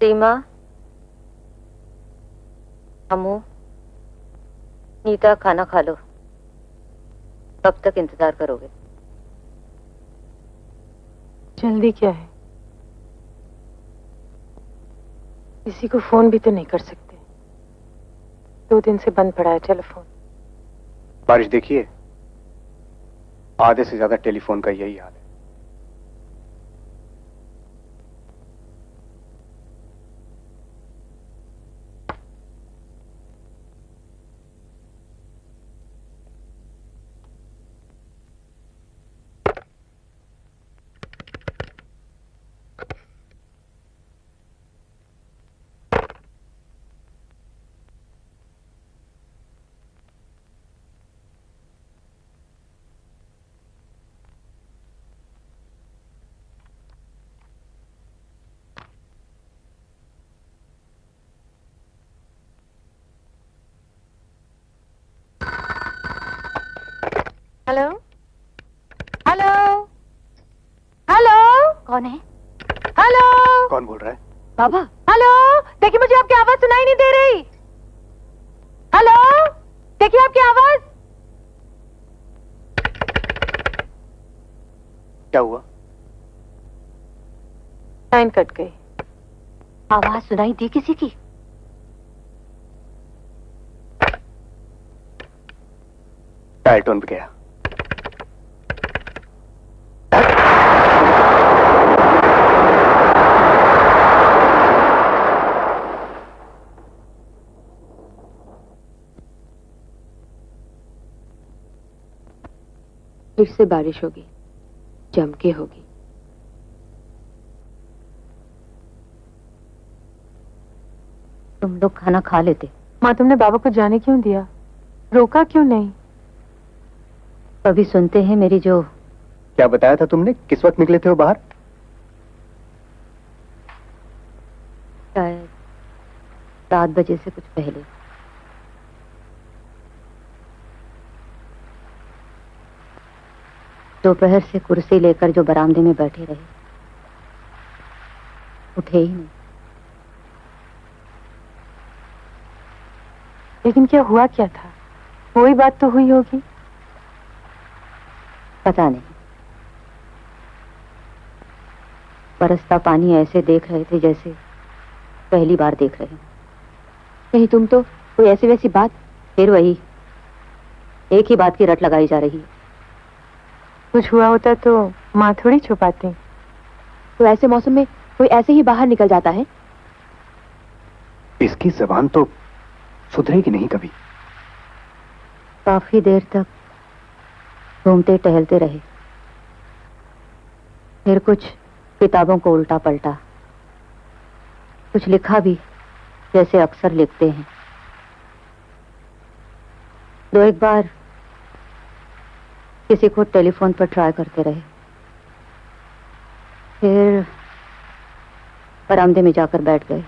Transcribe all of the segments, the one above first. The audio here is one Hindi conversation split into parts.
सीमा, अम्मू, नीता, खाना खा लो। कब तक इंतजार करोगे? जल्दी क्या है? किसी को फोन भी तो नहीं कर सकते। 2 दिन से बंद पड़ा है टेलीफोन। बारिश देखिए, आधे से ज्यादा टेलीफोन का यही हाल है। Hello hello hello. कौन है? हेलो। कौन बोल रहा है? बाबा। हेलो, देखिए मुझे आपकी आवाज सुनाई नहीं दे रही। हेलो, देखिए आपकी आवाज। क्या हुआ? लाइन कट गई। आवाज सुनाई दी किसी की? टायर टोन पे गया। फिर से बारिश होगी, जम के होगी। तुम लोग खाना खा लेते। माँ, तुमने बाबा को जाने क्यों दिया? रोका क्यों नहीं? कभी सुनते हैं मेरी जो। क्या बताया था तुमने? किस वक्त निकले थे वो बाहर? शायद 7 बजे से कुछ पहले। दोपहर से कुर्सी लेकर जो बरामदे में बैठे रहे, उठे ही नहीं। लेकिन क्या हुआ क्या था? वही बात तो हुई होगी। पता नहीं। बरसता पानी ऐसे देख रहे थे जैसे पहली बार देख रहे हैं। कहीं तुम तो कोई ऐसी वैसी बात। फिर वही एक ही बात की रट लगाई जा रही है। कुछ हुआ होता तो माँ थोड़ी छुपाती। तो ऐसे मौसम में कोई ऐसे ही बाहर निकल जाता है? इसकी जबान तो सुधरेगी नहीं कभी। काफी देर तक घूमते टहलते रहे। फिर कुछ किताबों को उल्टा पलटा, कुछ लिखा भी जैसे अक्सर लिखते हैं। 2-1 बार किसी को टेलीफोन पर ट्राई करते रहे। फिर बरामदे में जाकर बैठ गए।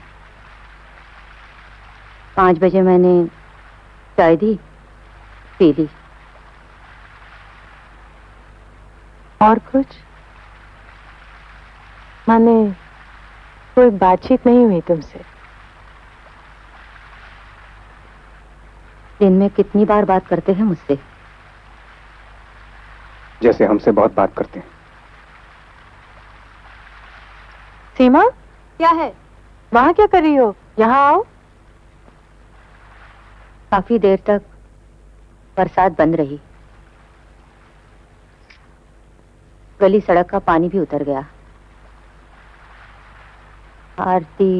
5 बजे मैंने चाय दी, पी ली। और कुछ? माने कोई बातचीत नहीं हुई तुमसे? दिन में कितनी बार बात करते हैं मुझसे? जैसे हमसे बहुत बात करते हैं। सीमा, क्या है? वहां क्या कर रही हो? यहाँ आओ। काफी देर तक बरसात बंद रही। गली सड़क का पानी भी उतर गया। आरती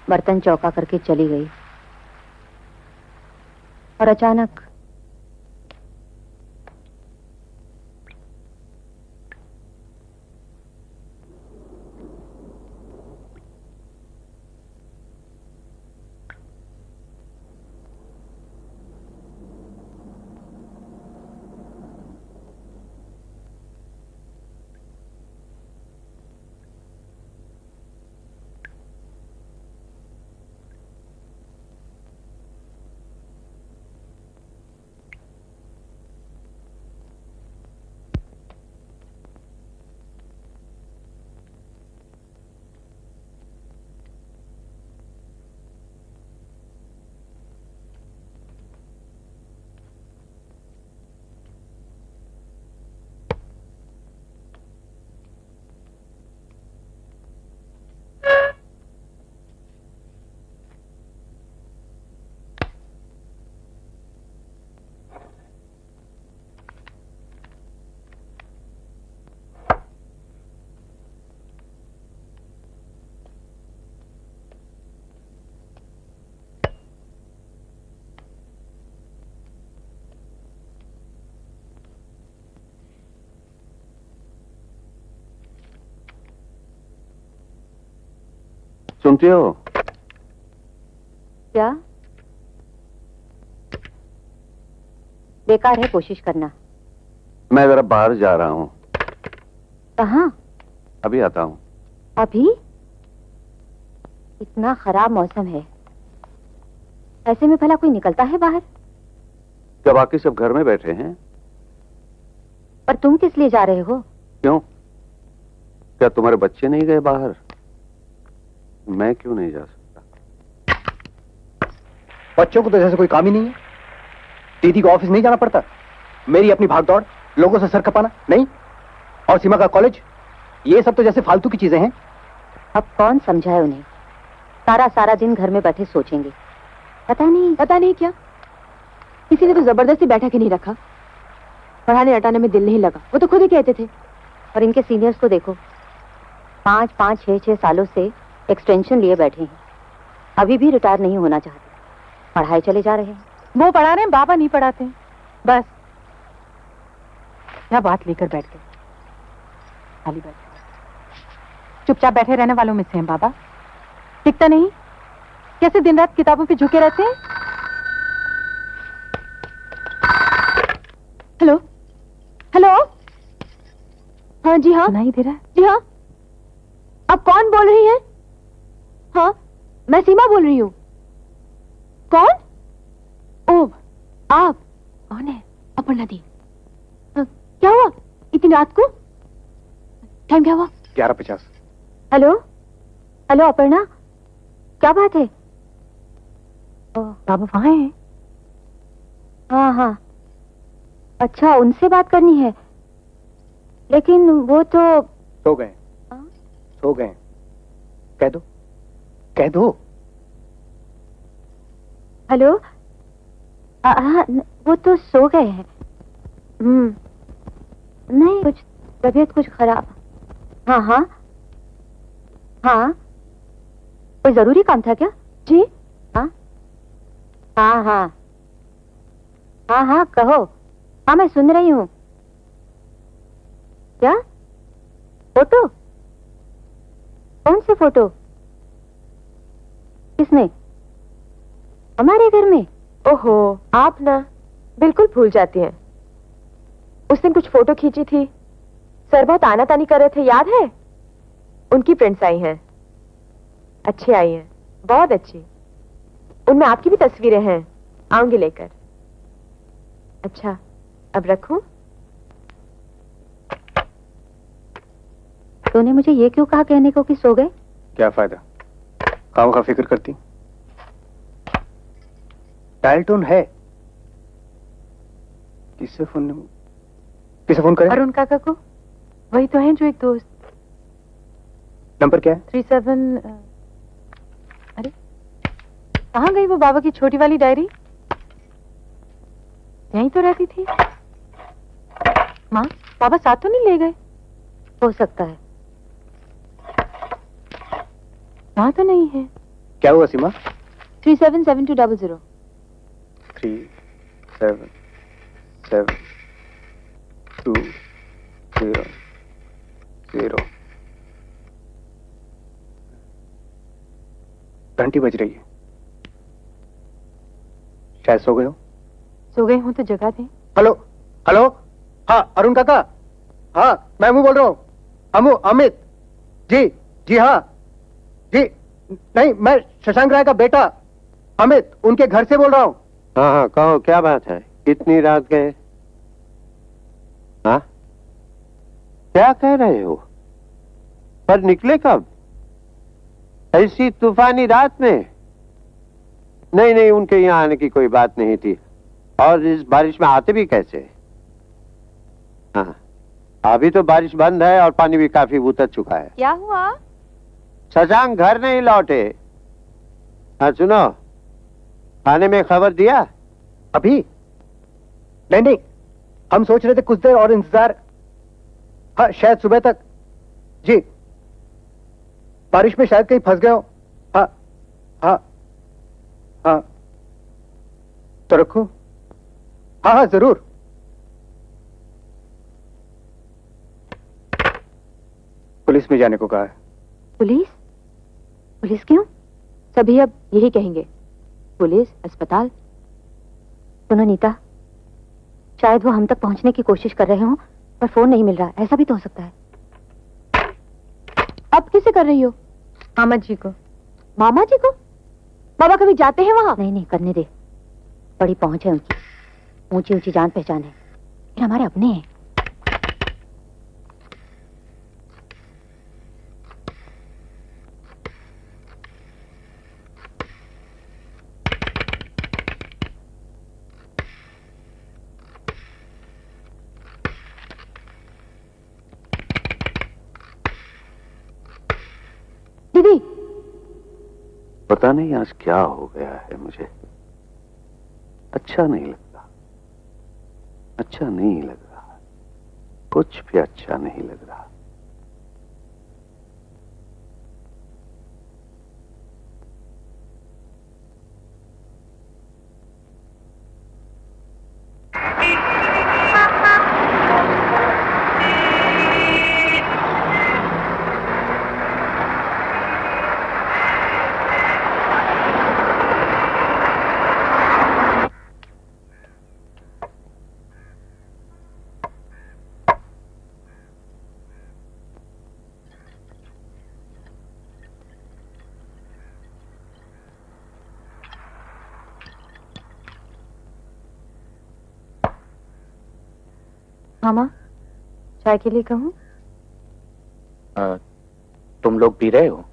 बर्तन चौका करके चली गई और अचानक सुनती हो? क्या? बेकार है कोशिश करना। मैं जरा बाहर जा रहा हूँ। कहाँ? अभी आता हूँ। अभी? इतना खराब मौसम है, ऐसे में भला कोई निकलता है बाहर? क्या बाकी सब घर में बैठे हैं? पर तुम किस लिए जा रहे हो? क्यों? क्या तुम्हारे बच्चे नहीं गए बाहर? मैं क्यों नहीं जा सकता? बच्चों को तो जैसे कोई काम ही नहीं है। दीदी को ऑफिस नहीं जाना पड़ता, मेरी अपनी भागदौड़, लोगों से सर खपाना नहीं, और सीमा का कॉलेज, ये सब तो जैसे फालतू की चीजें हैं। अब कौन समझाए उन्हें? सारा सारा दिन घर में बैठे सोचेंगे। पता नहीं क्या, किसी ने तो जबरदस्ती बैठा के नहीं रखा। पढ़ाने हटाने में दिल नहीं लगा, वो तो खुद ही कहते थे। और इनके सीनियर्स को देखो, 5-5, 6-6 सालों से एक्सटेंशन लिए बैठे हैं, अभी भी रिटायर नहीं होना चाहते, पढ़ाए चले जा रहे हैं। वो पढ़ा रहे हैं, बाबा नहीं पढ़ाते हैं। बस क्या बात लेकर बैठ गए, खाली बैठ गए। चुपचाप बैठे रहने वालों में से हैं बाबा, दिखता नहीं कैसे दिन रात किताबों पे झुके रहते हैं। हेलो हेलो, हाँ जी हाँ, नहीं दे रहा जी हाँ। अब कौन बोल रही है? हाँ मैं सीमा बोल रही हूँ। कौन? ओह आप कौन है? अपर्णा दी। क्या हुआ इतनी रात को? टाइम क्या हुआ? 11:50। हेलो हेलो अपर्णा, क्या बात है? बाबा वहां है? हाँ हाँ, अच्छा उनसे बात करनी है, लेकिन वो तो सो गए। सो गए, कह दो कह दो। हेलो, हाँ वो तो सो गए हैं। नहीं कुछ तबीयत कुछ खराब। हाँ हाँ हाँ, कोई जरूरी काम था क्या? जी हाँ हाँ हाँ हाँ हाँ कहो। हाँ मैं सुन रही हूँ। क्या फोटो? कौन से फोटो? किसने? हमारे घर में? ओहो, आप ना बिल्कुल भूल जाती हैं। उस दिन कुछ फोटो खींची थी, सर बहुत आनाकानी कर रहे थे, याद है? उनकी प्रिंट्स आई हैं, अच्छी आई हैं, बहुत अच्छी। उनमें आपकी भी तस्वीरें हैं, आऊंगी लेकर। अच्छा अब रखूं? तूने मुझे ये क्यों कहा कहने को कि सो गए? क्या फायदा, काम का फिक्र करती। डायल टोन है। किससे फोन करें? अरुण काका को, वही तो हैं जो एक दोस्त। नंबर क्या है? 37। अरे कहाँ गई वो बाबा की छोटी वाली डायरी? यहीं तो रहती थी। माँ बाबा साथ तो नहीं ले गए? हो सकता है। वहाँ तो नहीं है। क्या हुआ सीमा? 377200। 377200। घंटी बज रही है, शायद सो गए हो। सो गए हूँ तो जगा दें। हेलो हेलो, हाँ अरुण काका, हाँ मैं बोल रहा हूँ। अमित जी, जी हाँ जी, नहीं मैं शशांक राय का बेटा अमित, उनके घर से बोल रहा हूँ। हाँ हाँ कहो, क्या बात है? इतनी रात गए? हाँ क्या कह रहे हो? पर निकले कब? ऐसी तूफानी रात में? नहीं नहीं, उनके यहाँ आने की कोई बात नहीं थी। और इस बारिश में आते भी कैसे? हाँ अभी तो बारिश बंद है और पानी भी काफी उतर चुका है। क्या हुआ? शशांक घर नहीं लौटे। हाँ सुनो, थाने में खबर दिया? अभी नहीं, हम सोच रहे थे कुछ देर और इंतजार। हाँ शायद सुबह तक। जी, बारिश में शायद कहीं फंस गए हो। हाँ हाँ हाँ, तो रखो। हाँ हाँ जरूर। पुलिस में जाने को कहा है। पुलिस? पुलिस क्यों? सभी अब यही कहेंगे, पुलिस, अस्पताल। सुनो नीता, शायद वो हम तक पहुंचने की कोशिश कर रहे हों, पर फोन नहीं मिल रहा। ऐसा भी तो हो सकता है। अब किसे कर रही हो? मामा जी को। मामा जी को? बाबा कभी जाते हैं वहां? नहीं नहीं, करने दे। बड़ी पहुंच है उनकी, ऊंची ऊंची जान पहचान है, फिर हमारे अपने हैं। दीदी, पता नहीं आज क्या हो गया है, मुझे अच्छा नहीं लगता, अच्छा नहीं लग रहा, कुछ भी अच्छा नहीं लग रहा। मामा, चाय के लिए कहूँ? तुम लोग पी रहे हो?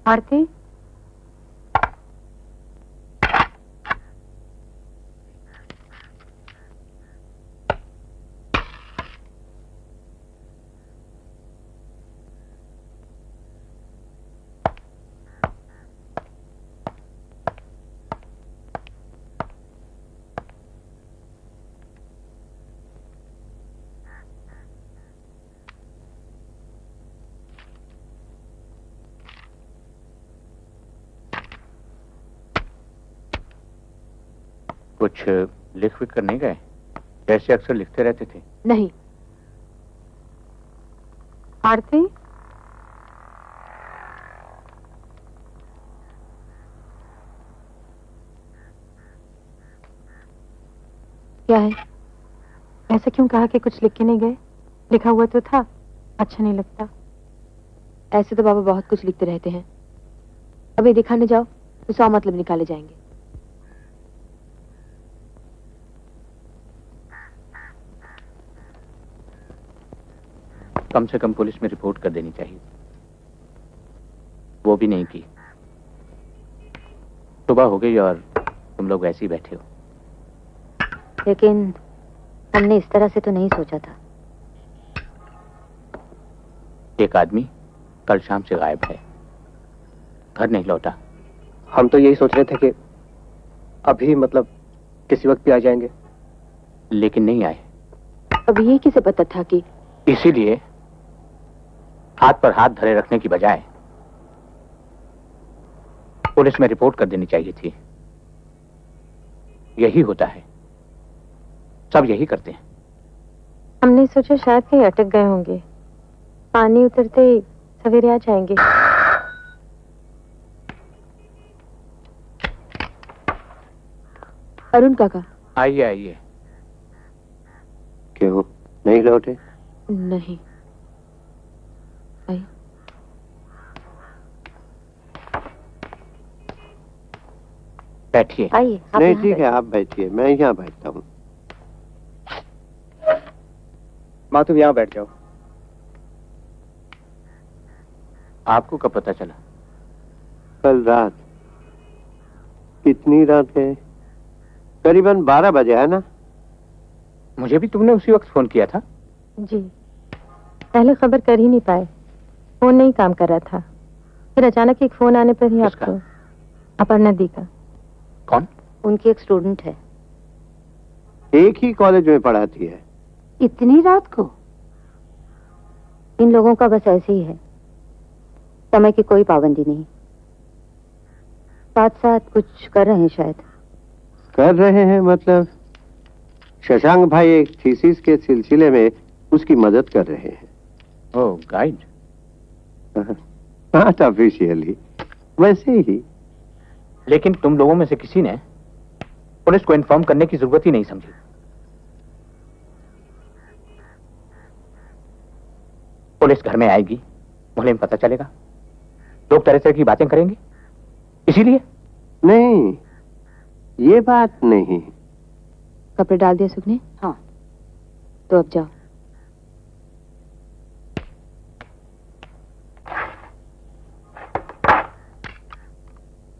आरती, कुछ लिख विख कर नहीं गए? जैसे अक्सर लिखते रहते थे। नहीं। आरती, क्या है? ऐसा क्यों कहा कि कुछ लिख के नहीं गए? लिखा हुआ तो था, अच्छा नहीं लगता। ऐसे तो बाबा बहुत कुछ लिखते रहते हैं, अभी दिखाने जाओ तो 100 मतलब निकाले जाएंगे। कम से कम पुलिस में रिपोर्ट कर देनी चाहिए, वो भी नहीं की। सुबह हो गई और तुम लोग ऐसे ही बैठे हो। लेकिन हमने इस तरह से तो नहीं सोचा था। एक आदमी कल शाम से गायब है, घर नहीं लौटा। हम तो यही सोच रहे थे कि अभी मतलब किसी वक्त भी आ जाएंगे, लेकिन नहीं आए। अब ये किसे पता था कि इसीलिए हाथ पर हाथ धरे रखने की बजाय पुलिस में रिपोर्ट कर देनी चाहिए थी। यही होता है, सब यही करते हैं। हमने सोचा शायद कहीं अटक गए होंगे, पानी उतरते ही सवेरे आ जाएंगे। अरुण काका। आइए आइए। क्यों नहीं लौटे? नहीं। आई। बैठिए। आइए, आप नहीं यहाँ ठीक है, बैठिए। आप बैठिए, मैं यहाँ बैठता हूँ। माँ तुम यहाँ बैठ जाओ। आपको कब पता चला? कल रात। कितनी रात है? करीबन 12 बजे है ना? मुझे भी तुमने उसी वक्त फोन किया था। जी, पहले खबर कर ही नहीं पाए, फोन नहीं काम कर रहा था। फिर अचानक एक फोन आने पर ही किसका? आपको। अपर्णा दी का। कौन? उनकी एक स्टूडेंट है। एक ही कॉलेज में पढ़ाती है। इतनी रात को? इन लोगों का बस ऐसे ही है, समय की कोई पाबंदी नहीं। साथ साथ कुछ कर रहे हैं शायद। कर रहे हैं मतलब? शशांक भाई एक थीसिस के सिलसिले में उसकी मदद कर रहे हैं। ओह, गाइड। नॉट ऑफिशियली, वैसे ही। लेकिन तुम लोगों में से किसी ने पुलिस को इन्फॉर्म करने की जरूरत ही नहीं समझी। पुलिस घर में आएगी, मोहल्ले में पता चलेगा, लोग तरह तरह की बातें करेंगे, इसीलिए। नहीं, ये बात नहीं। कपड़े डाल दिए सुखने? हाँ। तो अब जाओ।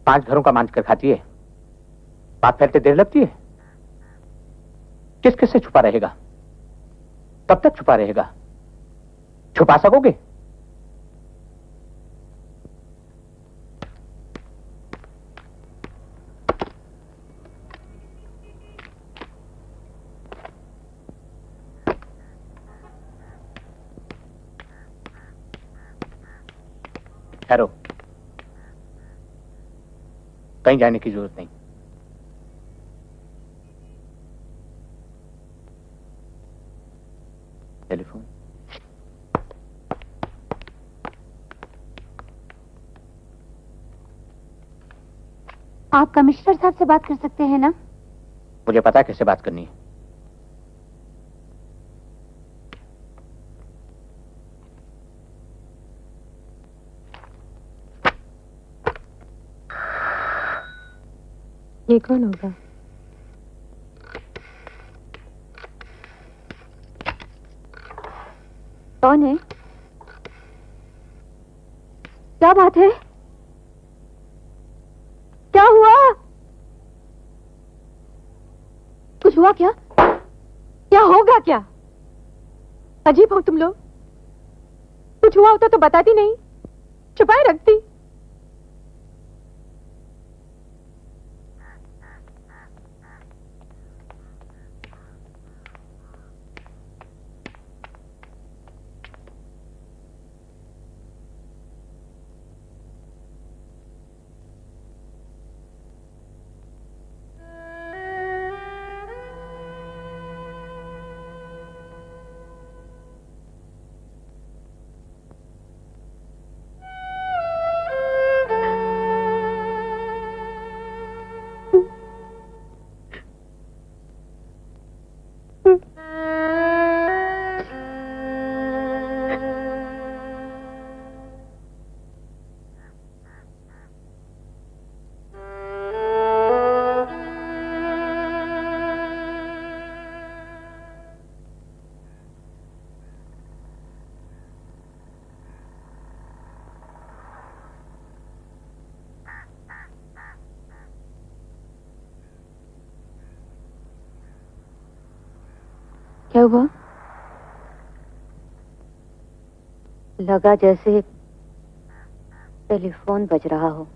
पांच घरों का मांझ कर खाती है, बात फैलते देर लगती है। किस किस से छुपा रहेगा? कब तक छुपा रहेगा? छुपा सकोगे? ठहरो, कहीं जाने की जरूरत नहीं। टेलीफोन। आप कमिश्नर साहब से बात कर सकते हैं ना? मुझे पता है कैसे बात करनी है। ये कौन होगा? कौन है? क्या बात है? क्या हुआ? कुछ हुआ क्या? क्या होगा क्या? अजीब हो तुम लोग। कुछ हुआ होता तो बताती नहीं, छुपाए रखती। क्या हुआ? लगा जैसे टेलीफोन बज रहा हो।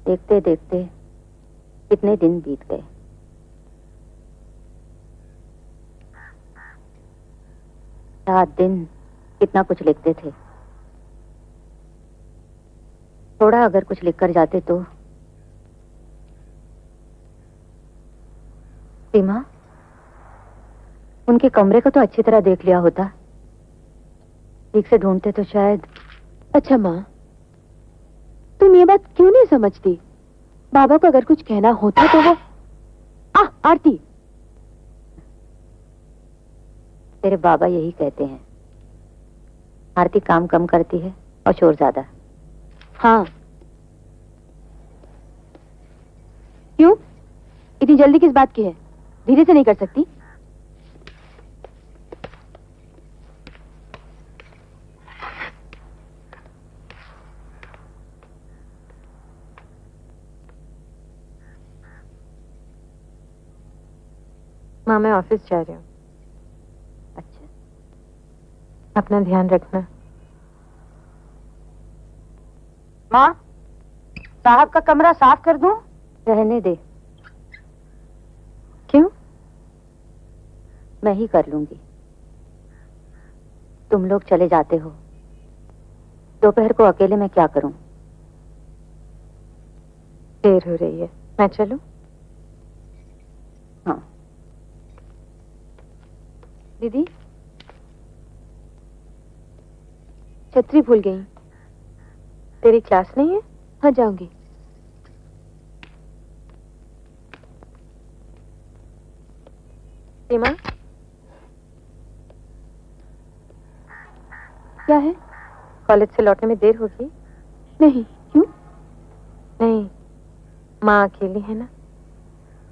देखते देखते कितने दिन बीत गए। रात दिन कितना कुछ लिखते थे। थोड़ा अगर कुछ लिखकर जाते तो। सीमा, उनके कमरे को तो अच्छी तरह देख लिया होता। ठीक से ढूंढते तो शायद। अच्छा माँ, तुम ये बात क्यों नहीं समझती? बाबा को अगर कुछ कहना होता तो वो। आरती, तेरे बाबा यही कहते हैं, आरती काम कम करती है और शोर ज्यादा। हाँ। क्यों? इतनी जल्दी किस बात की है? धीरे से नहीं कर सकती? माँ मैं ऑफिस जा रही हूँ। अच्छा, अपना ध्यान रखना। माँ, साहब का कमरा साफ कर दूं? रहने दे। क्यों? मैं ही कर लूंगी। तुम लोग चले जाते हो, दोपहर को अकेले मैं क्या करूं? देर हो रही है, मैं चलूं? हाँ। दीदी, छतरी भूल गई। तेरी क्लास नहीं है? हाँ जाऊंगी। सीमा, क्या है? कॉलेज से लौटने में देर होगी? नहीं, क्यों? नहीं, माँ अकेली है ना?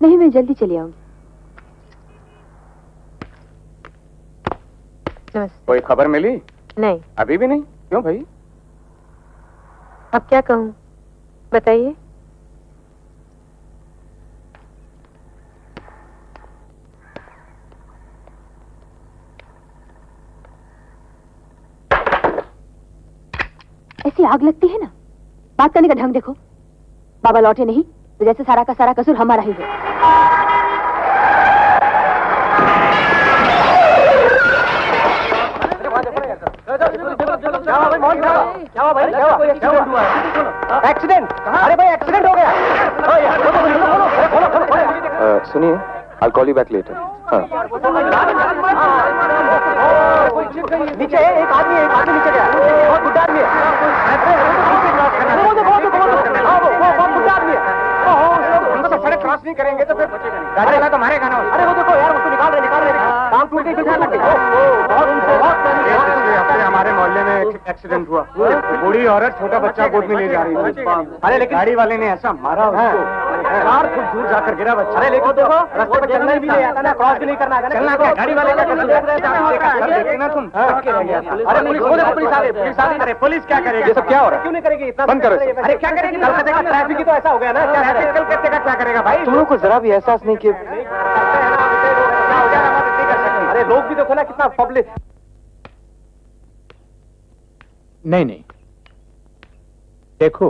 नहीं, मैं जल्दी चली आऊंगी। नमस्ते। कोई खबर मिली? नहीं। अभी भी नहीं? क्यों भाई? अब क्या कहूँ, बताइए। ऐसी आग लगती है ना, बात करने का ढंग देखो। बाबा लौटे नहीं तो जैसे सारा का सारा कसूर हमारा ही है। एक्सीडेंट! अरे भाई एक्सीडेंट हो गया। सुनिए, I'll call you back later. हाँ। नीचे एक आदमी नीचे गया। बहुत बुढ़ा आदमी है। वो बहुत बुढ़ा आदमी है। हम तो सड़क क्रॉस नहीं करेंगे तो फिर गाड़ी वाला तो मारेगा ना। अरे वो देखो यार, उसको निकाल रहे काम टूट गई। हफ्ते हमारे मोहल्ले में एक एक्सीडेंट हुआ। बूढ़ी औरत छोटा बच्चा गोद में ले जा रही थी। अरे लेकिन गाड़ी वाले ने ऐसा मारा उसको, 4 फुट दूर जाकर गिरा बच्चा। अरे लेकिन देखो, रास्ते पे चलना भी नहीं आता ना, क्रॉस भी नहीं करना आता ना। चलना क्या, गाड़ी वाले का कसूर है? देखी ना तुम? अरे पुलिस आ गई। अरे पुलिस क्या करेगी? ये सब क्या हो रहा है? क्यों नहीं करेगी? इतना बंद करो इसे। अरे क्या करेगी? कलकत्ते का ट्रैफिक ही तो ऐसा हो गया ना। ट्रैफिक कलकत्ते का क्या करेगा भाई? तुम लोगों को जरा भी एहसास नहीं कि अरे लोग भी देखो ना, कितना पब्लिक। नहीं, देखो,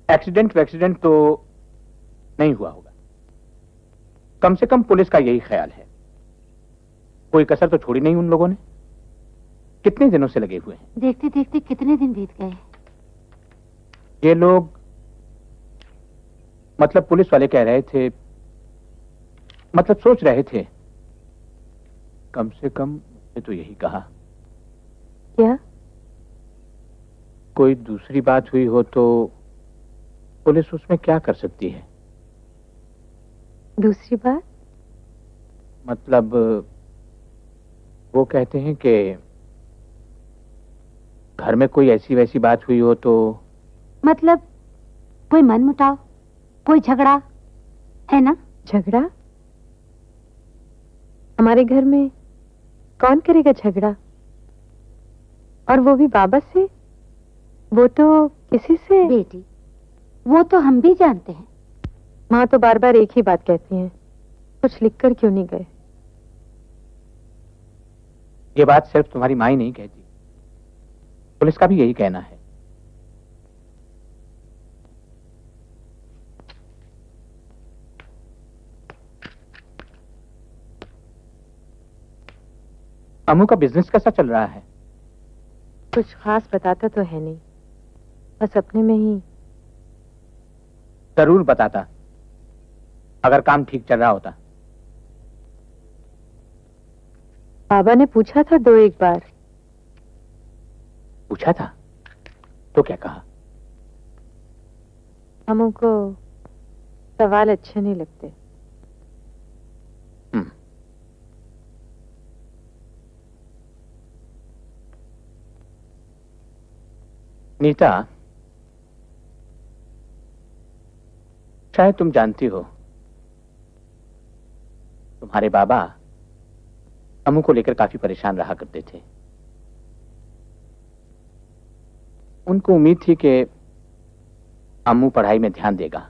एक्सीडेंट तो नहीं हुआ होगा। कम से कम पुलिस का यही ख्याल है। कोई कसर तो छोड़ी नहीं उन लोगों ने। कितने दिनों से लगे हुए हैं। देखते देखते कितने दिन बीत गए। ये लोग, मतलब पुलिस वाले कह रहे थे, मतलब सोच रहे थे, कम से कम मुझे तो यही कहा, क्या? कोई दूसरी बात हुई हो तो पुलिस उसमें क्या कर सकती है। दूसरी बात? मतलब वो कहते हैं कि घर में कोई ऐसी वैसी बात हुई हो तो। मतलब कोई मनमुटाव, कोई झगड़ा है ना? झगड़ा? हमारे घर में कौन करेगा झगड़ा? और वो भी बाबा से? वो तो किसी से। बेटी, वो तो हम भी जानते हैं। माँ तो बार बार एक ही बात कहती हैं, कुछ लिखकर क्यों नहीं गए? ये बात सिर्फ तुम्हारी माँ ही नहीं कहती, पुलिस का भी यही कहना है। अम्मू का बिजनेस कैसा चल रहा है? कुछ खास बताता तो है नहीं, बस अपने में ही। जरूर बताता अगर काम ठीक चल रहा होता। बाबा ने पूछा था 2-1 बार। पूछा था तो क्या कहा? हमको सवाल अच्छे नहीं लगते। नीता, शायद तुम जानती हो, तुम्हारे बाबा अम्मू को लेकर काफी परेशान रहा करते थे। उनको उम्मीद थी कि अम्मू पढ़ाई में ध्यान देगा,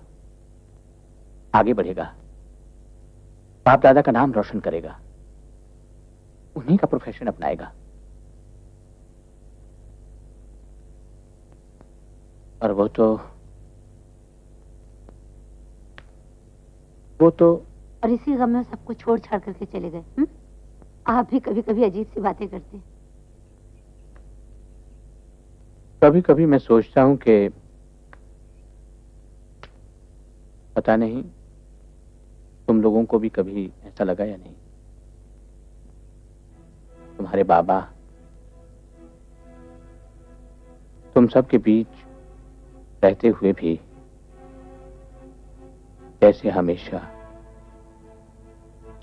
आगे बढ़ेगा। बाप दादा का नाम रोशन करेगा, उन्हीं का प्रोफेशन अपनाएगा। और वो तो और इसी गम में सबको छोड़ छाड़ करके चले गए। आप भी कभी कभी अजीब सी बातें करते हैं। कभी कभी मैं सोचता हूं कि पता नहीं तुम लोगों को भी कभी ऐसा लगा या नहीं। तुम्हारे बाबा तुम सब के बीच रहते हुए भी जैसे हमेशा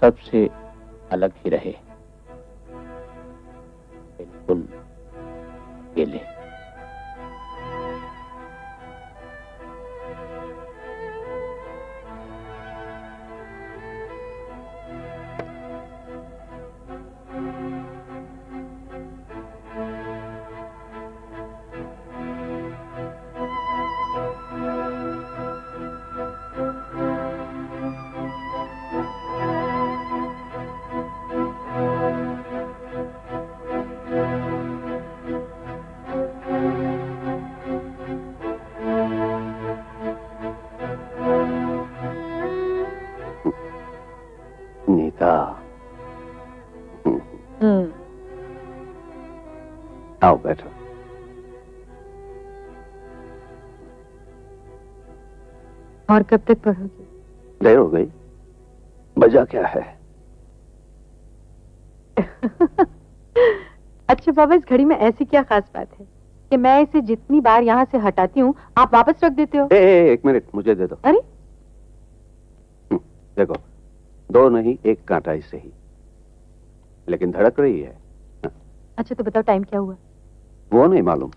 सबसे अलग ही रहे, बिल्कुल अकेले। नीता, आओ बैठो। और कब तक पढ़ोगी? देर हो गई। वजह क्या है? अच्छा बाबा, इस घड़ी में ऐसी क्या खास बात है कि मैं इसे जितनी बार यहाँ से हटाती हूँ आप वापस रख देते हो? एक मिनट मुझे दे दो। अरे देखो, दो नहीं एक कांटा ही सही, लेकिन धड़क रही है। अच्छा तो बताओ टाइम क्या हुआ? वो नहीं मालूम,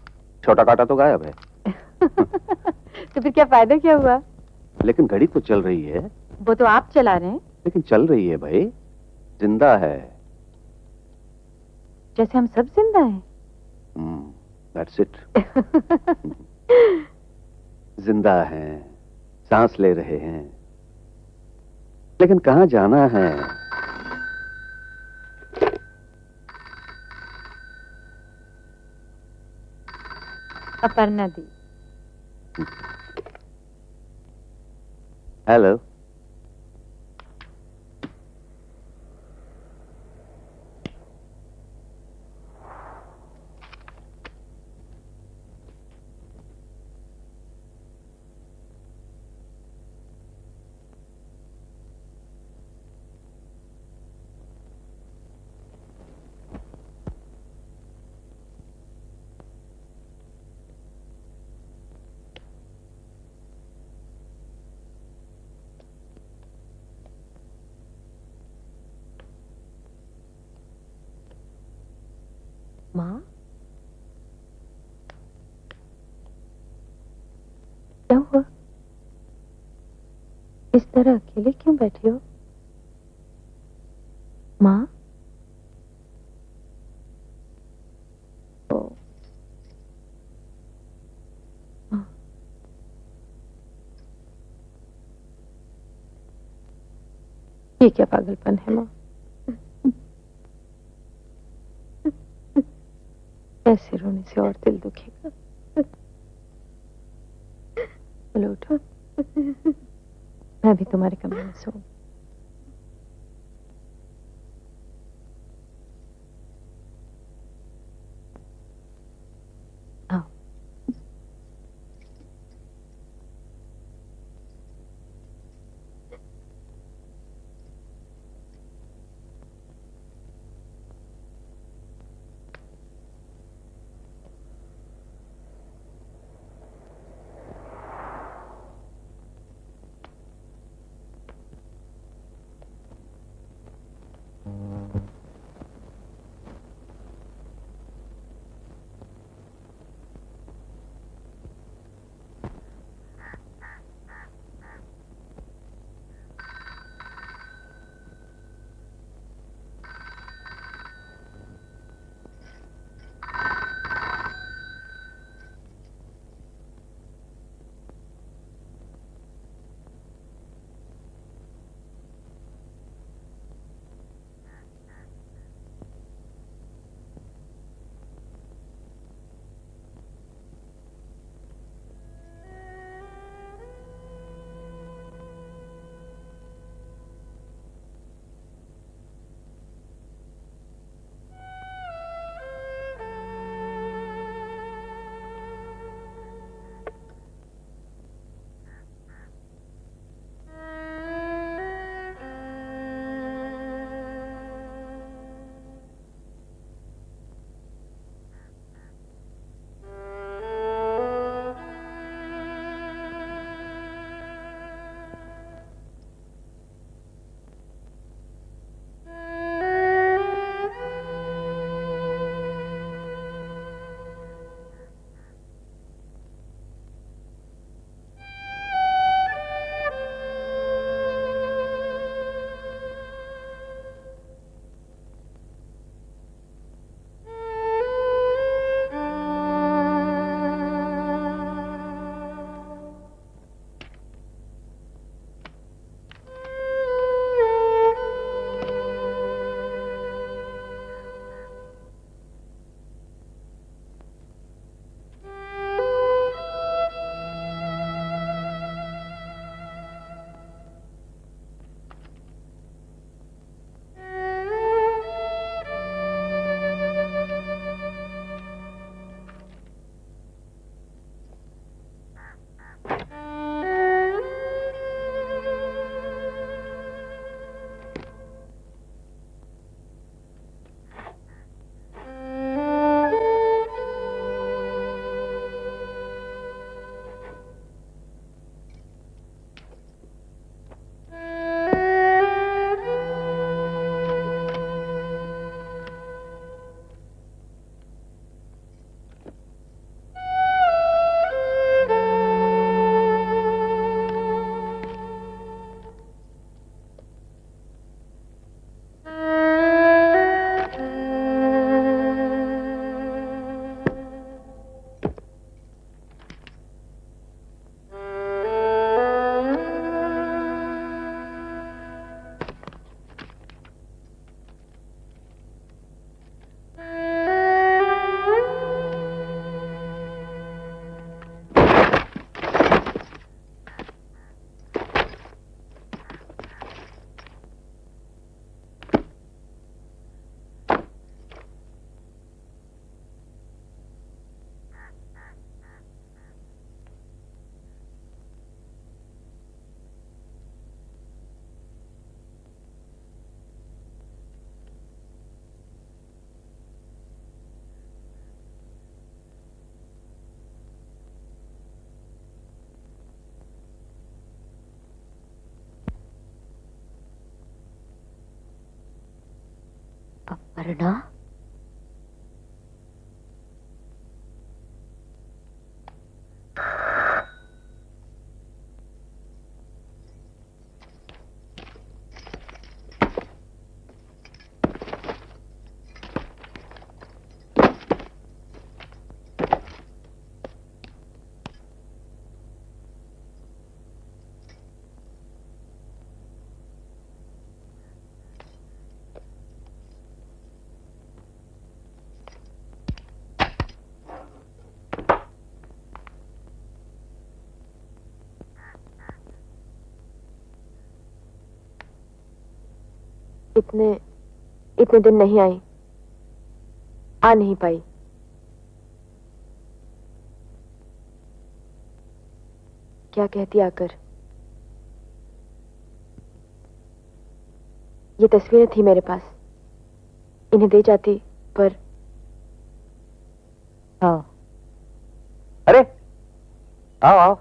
छोटा कांटा तो गायब है। तो फिर क्या फायदा क्या हुआ? लेकिन घड़ी तो चल रही है। वो तो आप चला रहे हैं। लेकिन चल रही है भाई, जिंदा है। जैसे हम सब जिंदा हैं। That's it. जिंदा हैं, सांस ले रहे हैं, लेकिन कहां जाना है? अपर्णा दी। हेलो। माँ, क्या हुआ? इस तरह अकेले क्यों बैठी हो? माँ? माँ? ये क्या पागलपन है माँ? ऐसे रोने से और दिल दुखेगा। चलो उठो, मैं भी तुम्हारे कमरे में सोऊं। आओ। अरुणा, इतने दिन नहीं आई, आ नहीं पाई। क्या कहती आकर? ये तस्वीरें थी मेरे पास, इन्हें दे जाती, पर आओ। अरे आओ आओ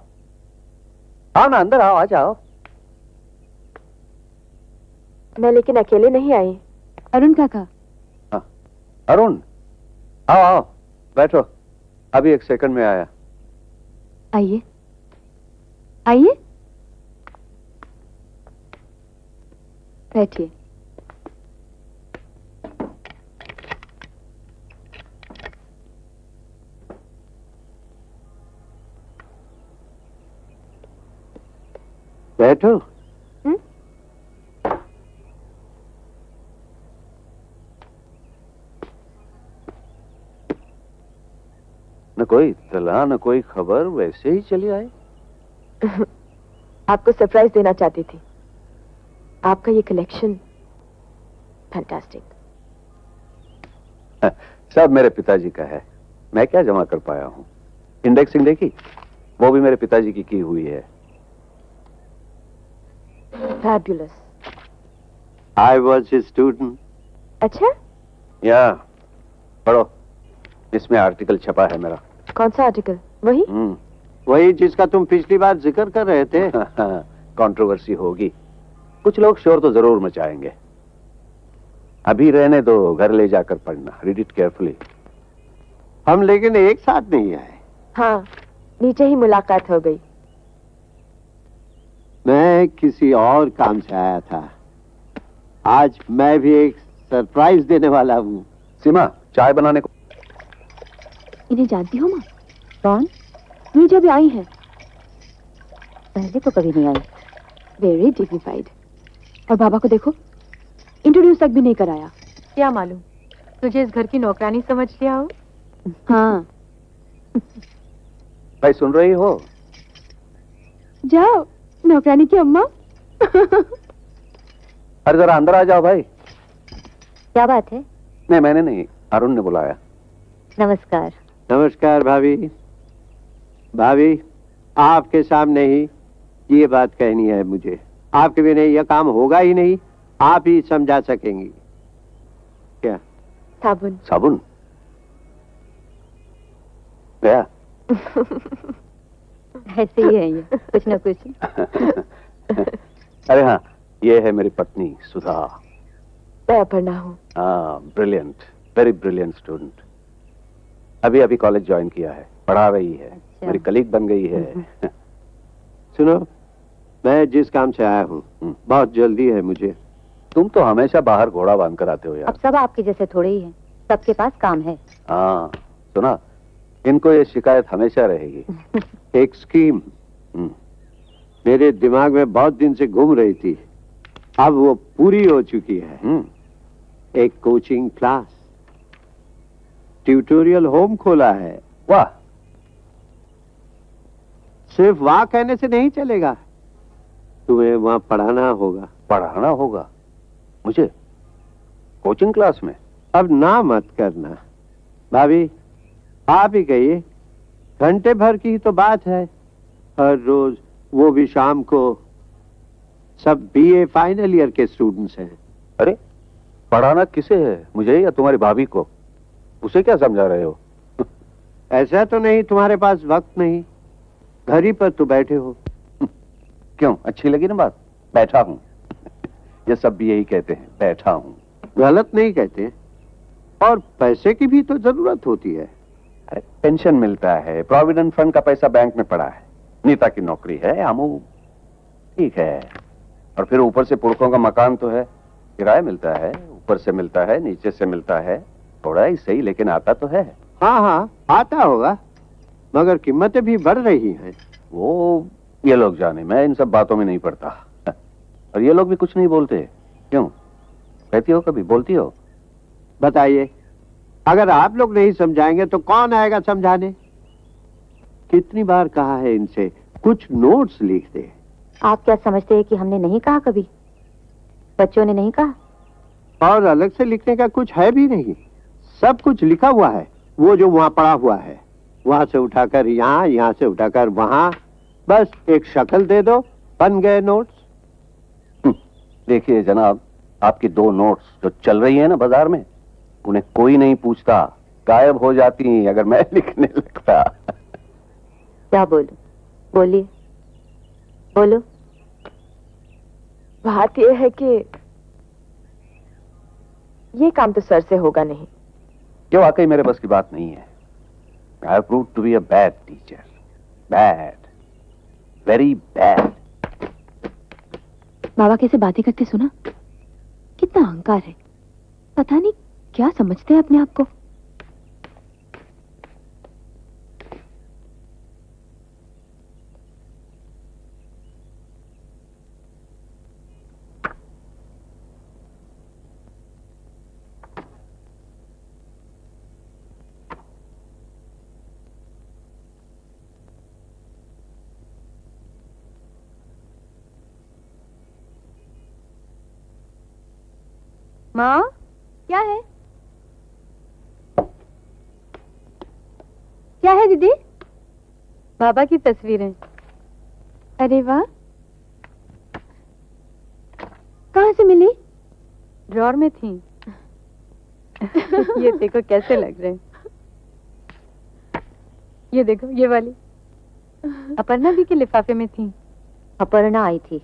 आओ ना, अंदर आओ, आ जाओ। मैं लेकिन अकेले नहीं आई। अरुण काका। हाँ, अरुण, आओ आओ, बैठो, अभी एक सेकंड में आया। आइए आइए, बैठिए। बैठो। न कोई इत्तला, न कोई खबर, वैसे ही चली आए। आपको सरप्राइज देना चाहती थी। आपका ये कलेक्शन फैंटास्टिक। सब मेरे पिताजी का है, मैं क्या जमा कर पाया हूँ। इंडेक्सिंग देखी, वो भी मेरे पिताजी की हुई है। Fabulous. I was his student. अच्छा, या पढ़ो, इसमें आर्टिकल छपा है मेरा। कौन सा आर्टिकल? वही? वही जिसका तुम पिछली बार जिक्र कर रहे थे। कंट्रोवर्सी होगी, कुछ लोग शोर तो जरूर मचाएंगे। अभी रहने दो, घर ले जाकर पढ़ना। Read it carefully. हम लेकिन एक साथ नहीं आए। हाँ, नीचे ही मुलाकात हो गई। मैं किसी और काम से आया था। आज मैं भी एक सरप्राइज देने वाला हूँ। सीमा, चाय बनाने को। इन्हें जानती हो माँ? कौन? ये जब आई है। पहले तो कभी नहीं आई। Very dignified. और बाबा को देखो, इंट्रोड्यूस तक भी नहीं कराया। क्या मालूम, तुझे इस घर की नौकरानी समझ लिया हो। हाँ। भाई सुन रही हो? जाओ, नौकरानी की अम्मा। अरे जरा अंदर आ जाओ भाई। क्या बात है? नहीं, मैंने नहीं, अरुण ने बुलाया। नमस्कार। नमस्कार भाभी। भाभी, आपके सामने ही ये बात कहनी है मुझे। आपके बिना यह काम होगा ही नहीं, आप ही समझा सकेंगी। क्या? साबुन। साबुन? क्या? ऐसे ही है ये, कुछ ना कुछ। अरे हाँ, ये है मेरी पत्नी सुधा। मैं अपर्णा हूँ। हाँ, ब्रिलियंट, वेरी ब्रिलियंट स्टूडेंट। अभी अभी कॉलेज ज्वाइन किया है, पढ़ा रही है, मेरी कलीग बन गई है। सुनो, मैं जिस काम से आया हूँ, बहुत जल्दी है मुझे। तुम तो हमेशा बाहर घोड़ा बांध कर आते हो यार। अब सब आपके जैसे थोड़े ही हैं, सबके पास काम है। हाँ, सुना, इनको ये शिकायत हमेशा रहेगी। एक स्कीम मेरे दिमाग में बहुत दिन से घूम रही थी, अब वो पूरी हो चुकी है। एक कोचिंग क्लास, ट्यूटोरियल होम खोला है। वाह! सिर्फ वाह कहने से नहीं चलेगा, तुम्हें वहां पढ़ाना होगा। पढ़ाना होगा मुझे? कोचिंग क्लास में? अब ना मत करना भाभी, आप ही कहिए। घंटे भर की तो बात है, हर रोज, वो भी शाम को। सब बीए फाइनल ईयर के स्टूडेंट्स हैं। अरे, पढ़ाना किसे है, मुझे या तुम्हारी भाभी को? उसे क्या समझा रहे हो? ऐसा तो नहीं तुम्हारे पास वक्त नहीं, घर ही पर तो बैठे हो। क्यों, अच्छी लगी ना बात? बैठा हूं। ये सब भी यही कहते हैं, बैठा हूं। गलत नहीं कहते, और पैसे की भी तो जरूरत होती है। अरे पेंशन मिलता है, प्रोविडेंट फंड का पैसा बैंक में पड़ा है, नीता की नौकरी है, आमू ठीक है, और फिर ऊपर से पुरखों का मकान तो है, किराया मिलता है, ऊपर से मिलता है, नीचे से मिलता है, थोड़ा ही सही लेकिन आता तो है। हाँ हाँ आता होगा, मगर कीमतें भी बढ़ रही हैं। वो ये लोग जाने, मैं इन सब बातों में नहीं पड़ता। और ये लोग भी कुछ नहीं बोलते। क्यों, कहती हो कभी, बोलती हो? बताइए, अगर आप लोग नहीं समझाएंगे तो कौन आएगा समझाने? कितनी बार कहा है इनसे कुछ नोट्स लिख दे। आप क्या समझते हैं कि हमने नहीं कहा कभी? बच्चों ने नहीं कहा? और अलग से लिखने का कुछ है भी नहीं, सब कुछ लिखा हुआ है, वो जो वहां पड़ा हुआ है, वहां से उठाकर यहाँ, यहाँ से उठाकर वहां, बस एक शक्ल दे दो, बन गए नोट्स। देखिए जनाब, आपकी 2 नोट्स जो चल रही है ना बाजार में, उन्हें कोई नहीं पूछता, गायब हो जाती अगर मैं लिखने लगता। क्या बोलूं? बोलिए, बोलो। बात यह है कि ये काम तो सर से होगा नहीं। ये वाकई मेरे बस की बात नहीं है। I have proved to be a bad teacher, bad, very bad. बाबा कैसे बातें करते सुना? कितना अहंकार है, पता नहीं क्या समझते हैं अपने आप को। माँ, क्या है? क्या है दीदी? बाबा की तस्वीरें। अरे वाह, कहाँ से मिली? ड्रॉर में थी। ये देखो कैसे लग रहे हैं। ये देखो, ये वाली अपर्णा दी के लिफाफे में थी। अपर्णा आई थी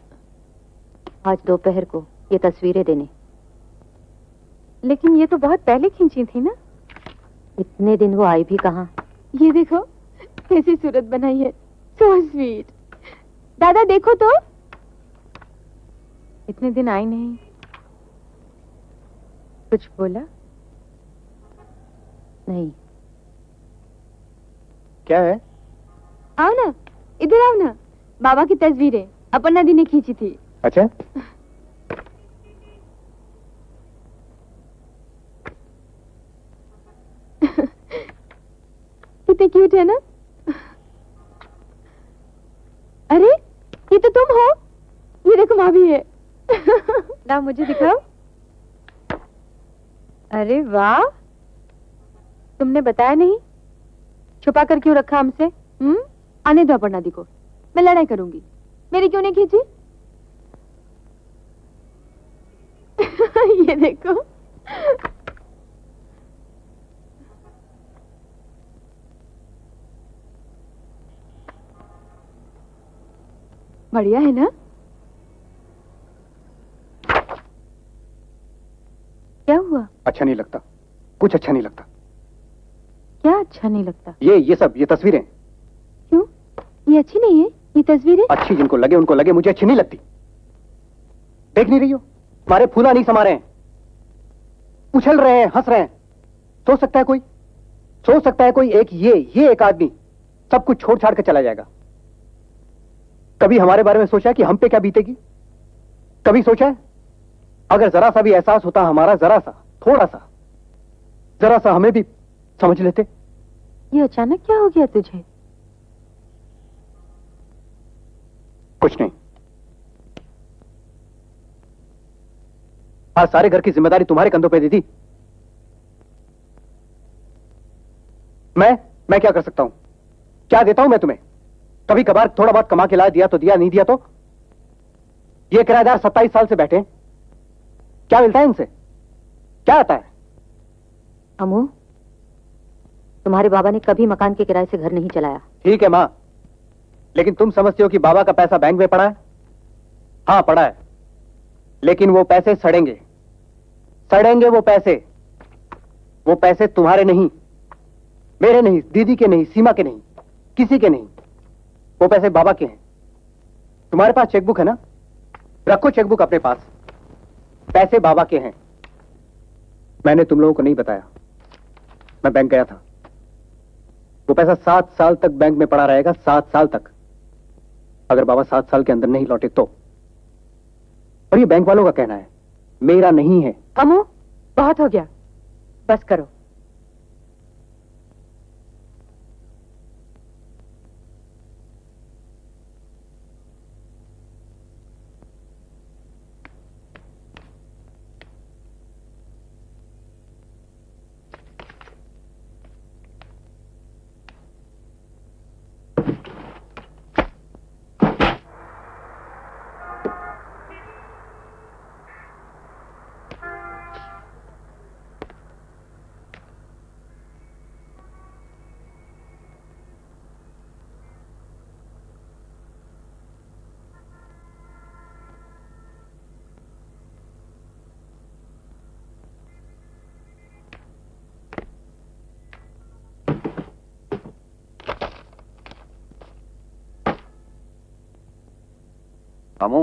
आज दोपहर को ये तस्वीरें देने। लेकिन ये तो बहुत पहले खींची थी ना। इतने दिन वो आई भी कहाँ? ये देखो कैसी सूरत बनाई है, सो स्वीट। दादा देखो तो। इतने दिन आई नहीं। कुछ बोला? नहीं। क्या है? आओ ना, इधर आओ ना। बाबा की तस्वीरें अपर्णा दी ने खींची थी। अच्छा, कितने क्यूट है ना। अरे ये तो तुम हो। ये देखो माँ भी है। ना मुझे दिखाओ। अरे वाह, तुमने बताया नहीं? छुपा कर क्यों रखा हमसे? आने दो अपर्णा दी को, मैं लड़ाई करूंगी। मेरी क्यों नहीं खींची? ये देखो। बढ़िया है ना? क्या हुआ? अच्छा नहीं लगता, कुछ अच्छा नहीं लगता। क्या अच्छा नहीं लगता? ये तस्वीरें। क्यों? ये अच्छी नहीं है? ये तस्वीरें अच्छी जिनको लगे उनको लगे, मुझे अच्छी नहीं लगती। देख नहीं रही हो, हमारे फूला नहीं समा रहे हैं, उछल रहे हैं, हंस रहे हैं। सोच सकता है कोई एक ये एक आदमी सब कुछ छोड़ छाड़ कर चला जाएगा? कभी हमारे बारे में सोचा कि हम पे क्या बीतेगी? कभी सोचा है? अगर जरा सा भी एहसास होता हमारा, जरा सा, थोड़ा सा, जरा सा हमें भी समझ लेते। ये अचानक क्या हो गया तुझे? कुछ नहीं। आज सारे घर की जिम्मेदारी तुम्हारे कंधों पे दी थी। मैं क्या कर सकता हूं? क्या देता हूं मैं तुम्हें? कभी कभार थोड़ा बहुत कमा के ला दिया तो दिया, नहीं दिया तो? ये किराएदार 27 साल से बैठे हैं, क्या मिलता है इनसे? क्या आता है? अमू, तुम्हारे बाबा ने कभी मकान के किराए से घर नहीं चलाया। ठीक है मां, लेकिन तुम समझते हो कि बाबा का पैसा बैंक में पड़ा है? हाँ पड़ा है, लेकिन वो पैसे सड़ेंगे वो पैसे। वो पैसे तुम्हारे नहीं, मेरे नहीं, दीदी के नहीं, सीमा के नहीं, किसी के नहीं। वो पैसे बाबा के हैं। तुम्हारे पास चेकबुक है ना? रखो चेकबुक अपने पास। पैसे बाबा के हैं। मैंने तुम लोगों को नहीं बताया, मैं बैंक गया था। वो पैसा 7 साल तक बैंक में पड़ा रहेगा, 7 साल तक। अगर बाबा 7 साल के अंदर नहीं लौटे तो। और ये बैंक वालों का कहना है, मेरा नहीं है। अमू, बहुत हो गया, बस करो। अमू,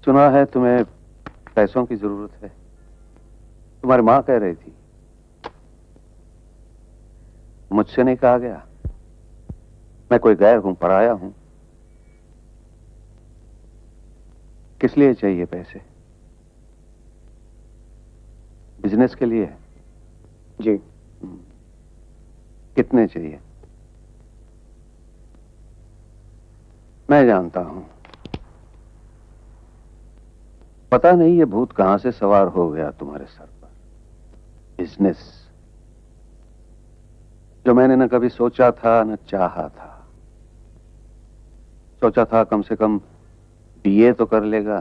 सुना है तुम्हें पैसों की जरूरत है। तुम्हारी मां कह रही थी, मुझसे नहीं कहा गया। मैं कोई गैर हूं, पराया हूं। किस लिए चाहिए पैसे? बिजनेस के लिए? जी। कितने चाहिए? मैं जानता हूं। पता नहीं ये भूत कहां से सवार हो गया तुम्हारे सर पर। बिजनेस जो मैंने न कभी सोचा था न चाहा था। सोचा था कम से कम बीए तो कर लेगा।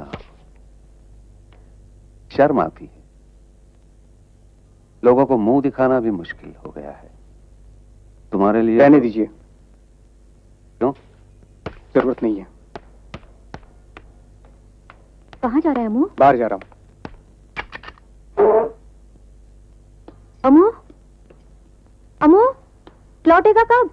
शर्म आती है। लोगों को मुंह दिखाना भी मुश्किल हो गया है। तुम्हारे लिए रहने दीजिए। क्यों? जरूरत नहीं है। कहाँ जा रहा है अमू? बाहर जा रहा हूं। अमू, अमू, लौटेगा कब?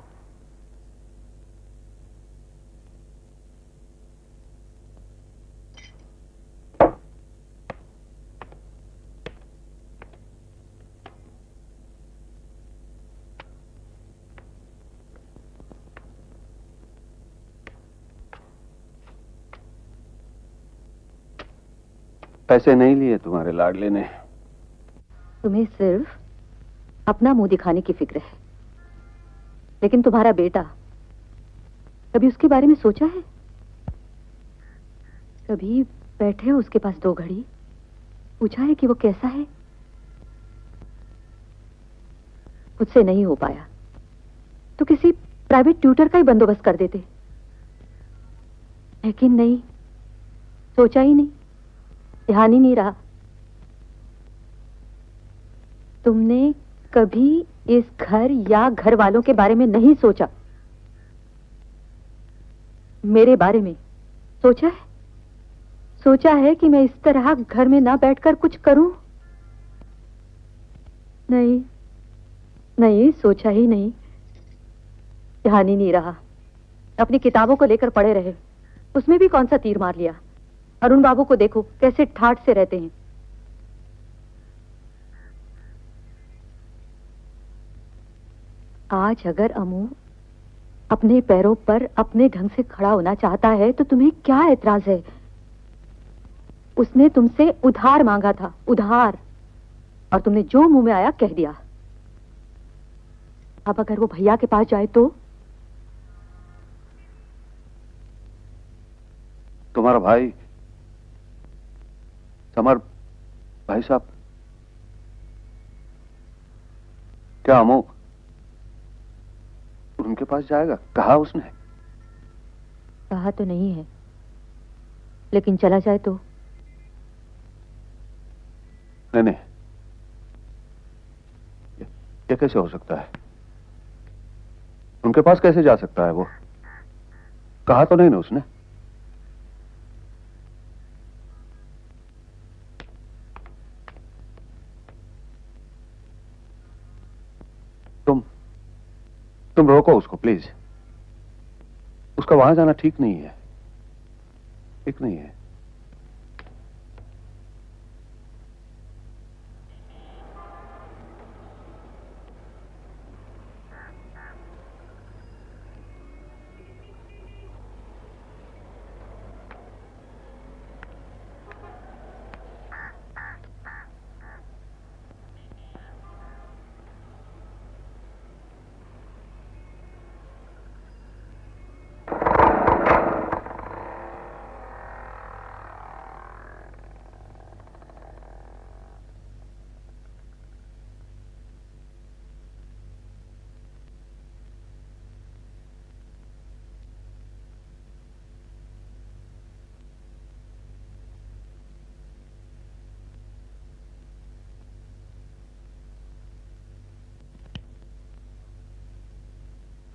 पैसे नहीं लिए तुम्हारे लाडले ने। तुम्हें सिर्फ अपना मुंह दिखाने की फिक्र है, लेकिन तुम्हारा बेटा, कभी उसके बारे में सोचा है? कभी बैठे हो उसके पास 2 घड़ी, पूछा है कि वो कैसा है? मुझसे नहीं हो पाया तो किसी प्राइवेट ट्यूटर का ही बंदोबस्त कर देते, लेकिन नहीं, सोचा ही नहीं, ध्यान ही नहीं रहा। तुमने कभी इस घर या घर वालों के बारे में नहीं सोचा। मेरे बारे में सोचा है? सोचा है कि मैं इस तरह घर में ना बैठकर कुछ करूं? नहीं नहीं, सोचा ही नहीं, ध्यान ही नहीं रहा। अपनी किताबों को लेकर पड़े रहे, उसमें भी कौन सा तीर मार लिया। अरुण बाबू को देखो कैसे ठाठ से रहते हैं। आज अगर अमू अपने पैरों पर अपने ढंग से खड़ा होना चाहता है तो तुम्हें क्या एतराज है? उसने तुमसे उधार मांगा था, उधार, और तुमने जो मुंह में आया कह दिया। अब अगर वो भैया के पास जाए तो? तुम्हारा भाई समर भाई साहब, क्या अमू उनके पास जाएगा? कहा उसने? कहा तो नहीं है, लेकिन चला जाए तो? नहीं नहीं, ये कैसे हो सकता है? उनके पास कैसे जा सकता है वो? कहा तो नहीं ना उसने? तुम रोको उसको प्लीज। उसका वहां जाना ठीक नहीं है, ठीक नहीं है।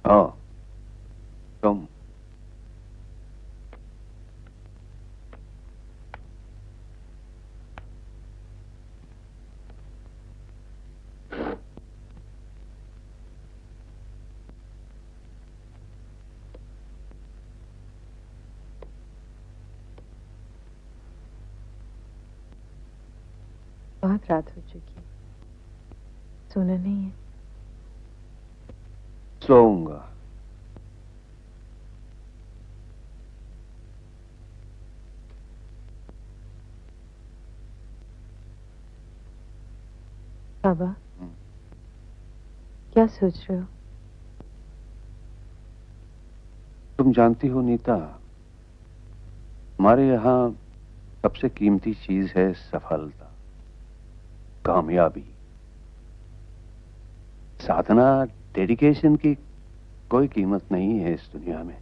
हाँ, तुम बहुत रात हो चुकी है, सोना नहीं है। सोऊंगा। बाबा, क्या सोच रहे हो? तुम जानती हो नीता, हमारे यहाँ सबसे कीमती चीज है सफलता, कामयाबी। साधना, डेडिकेशन की कोई कीमत नहीं है इस दुनिया में।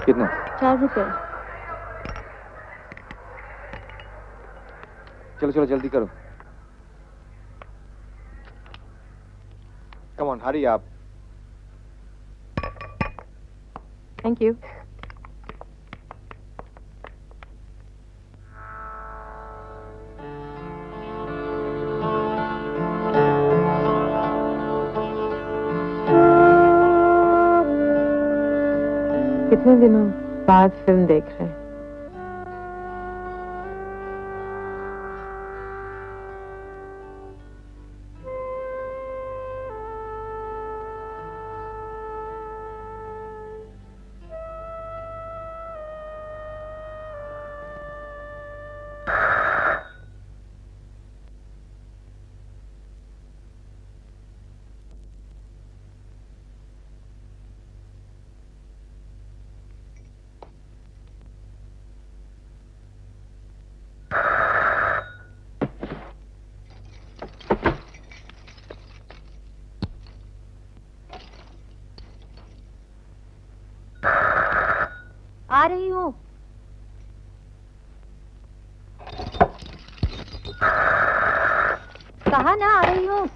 कितने? 4 रुपए। चलो चलो जल्दी करो। कम ऑन, हरी आप। Thank you. कितने दिनों बाद फिल्म देख रहे हैं? आ रही हूँ। कहा ना आ रही हूँ।